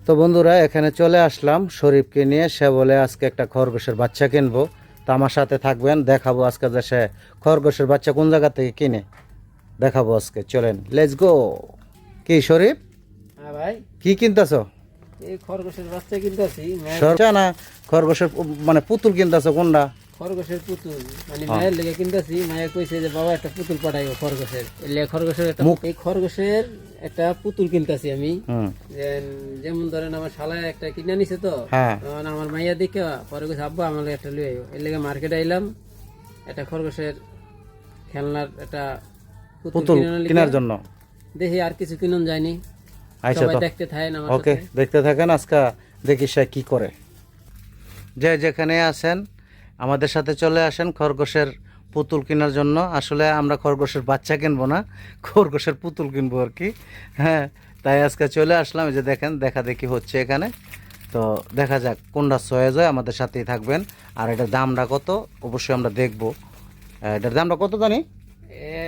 তো বন্ধুরা এখানে চলে আসলাম শরীফকে নিয়ে। সে বলে আজকে একটা খরগোশের বাচ্চা কিনবো, তো আমার সাথে থাকবেন, দেখাবো আজকে যে সে খরগোশের বাচ্চা কোন জায়গা থেকে কিনে দেখাবো আজকে। চলেন, লেটস গো। কি শরীফ, হ্যাঁ ভাই, কি কিনতেছো? এই খরগোশের বাচ্চা কিনতেছি। না, খরগোশের মানে পুতুল কিনতেছো কোনটা? খরগোশের পুতুল মানে মায়ের লেগে কিনতেছি। মায়ের কইছে যে বাবা একটা পুতুল পাঠাইও খরগোশের, এলে খরগোশের একটা এই খরগোশের একটা পুতুল কিনতেছি আমি। যেমন ধরেন আমার শালায় একটা কিনে নিছে, তো আমার মাইয়া দেখে পরে কইছে আব্বা আমার একটা লই আইও। এর লেগে মার্কেটে আইলাম একটা খরগোশের খেলনার একটা পুতুল কেনার জন্য। দেখি আর কিছু কিনুন যায়নি। আচ্ছা, তো দেখতে থাকেন আমার ওকে, দেখতে থাকেন। আজকে দেখি সে কি করে। যে যেখানে আছেন আমাদের সাথে চলে আসেন খরগোশের পুতুল কেনার জন্য। আসলে আমরা খরগোশের বাচ্চা কিনবো না, খরগোশের পুতুল কিনবো আর কি। হ্যাঁ, তাই আজকে চলে আসলাম। এই যে দেখেন, দেখা দেখি হচ্ছে এখানে। তো দেখা যাক কোনটা চয়েস হয়। আমাদের সাথেই থাকবেন। আর এটার দামটা কত অবশ্যই আমরা দেখবো। এটার দামটা কত জানি?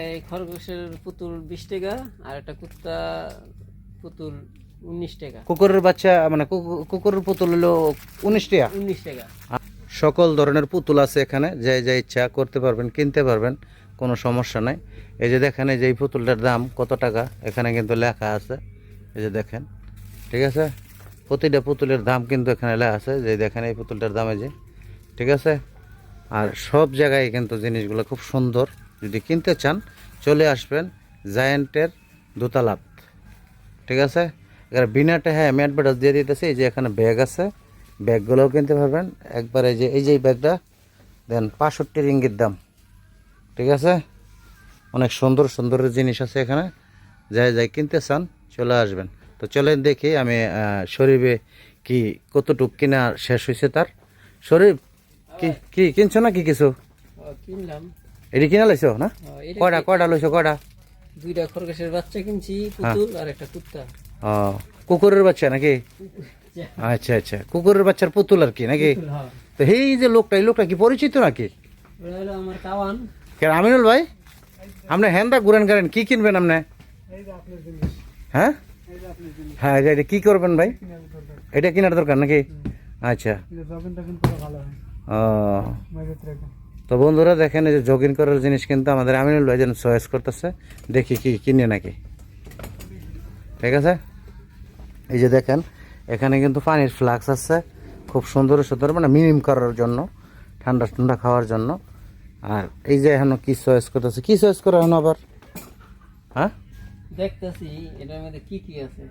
এই খরগোশের পুতুল 20 টাকা, আর একটা কুত্তা পুতুল 19 টাকা। কুকুরের বাচ্চা মানে কুকুরের পুতুল হলো 19 টাকা। 19 টাকা। সকল ধরনের পুতুল আছে এখানে, যে যে ইচ্ছা করতে পারবেন, কিনতে পারবেন, কোনো সমস্যা নাই। এই যে দেখেন, এই যে এই পুতুলটার দাম কত টাকা এখানে কিন্তু লেখা আছে। এই যে দেখেন, ঠিক আছে, প্রতিটা পুতুলের দাম কিন্তু এখানে লেখা আছে। যে দেখেন এই পুতুলটার দাম, এই যে, ঠিক আছে। আর সব জায়গায় কিন্তু জিনিসগুলো খুব সুন্দর। যদি কিনতে চান চলে আসবেন জায়ান্টের দোতলাত, ঠিক আছে। এখানে বিনাটা, হ্যাঁ, আমি অ্যাডভার্টাইজ দিয়ে দিতেছি। এই যে এখানে ব্যাগ আছে, ব্যাগগুলোও কিনতে পারবেন একবার। এই যে এই ব্যাগটা দেন 65 রিঙ্গিত দাম, ঠিক আছে। অনেক সুন্দর সুন্দর জিনিস আছে এখানে, যাই যাই কিনতে চান চলে আসবেন। তো চলেন দেখি আমি শরীফে কি কতটুক কিনা শেষ হয়েছে তার। শরীফ, কি কি কিনছো না কি কিছু? কিনলাম। এটি কিনা লাইছো না? কয়টা লইছো? কয়টা? দুইটা খরগোশের বাচ্চা কিনছি, পুতুল আর একটা কুত্তা। ও, কুকুরের বাচ্চা নাকি? আচ্ছা আচ্ছা, কুকুরের বাচ্চার পুতুল আর কি নাকি? তো এই যে লোকটা, এই লোকটা কি পরিচিত নাকি? আমার কাওয়ান। কেন আমিনুল ভাই, আপনি হ্যান্ডা ঘুরেন করেন, কি কিনবেন আপনি? হ্যাঁ হ্যাঁ, এটা কি করবেন ভাই? এটা কেনার দরকার নাকি? আচ্ছা, ও, তো বন্ধুরা দেখেন, এই যে জগিং করার জিনিস কিন্তু আমাদের আমিনুল ভাই যেন চয়েস করতেছে। দেখি কি কিনে নাকি, ঠিক আছে। এই যে দেখেন, এখানে কিন্তু পানির ফ্লাক্স আছে, খুব সুন্দর সুন্দর, মানে মিনিম করার জন্য, ঠান্ডা ঠান্ডা খাওয়ার জন্য। আর এই যে এখন কি চয়েস করতেছে, কি চয়েস করে এখন আবার? হ্যাঁ, দেখতেছি এটার মধ্যে কি কি আছে।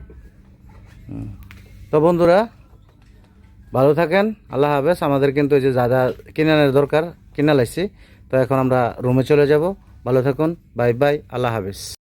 তো বন্ধুরা ভালো থাকেন, আল্লাহ হাফেজ। আমাদের কিন্তু এই যে যা যা কিনানোর দরকার কিনা লাইছি। তো এখন আমরা রুমে চলে যাব। ভালো থাকুন, বাই বাই, আল্লাহ হাফেজ।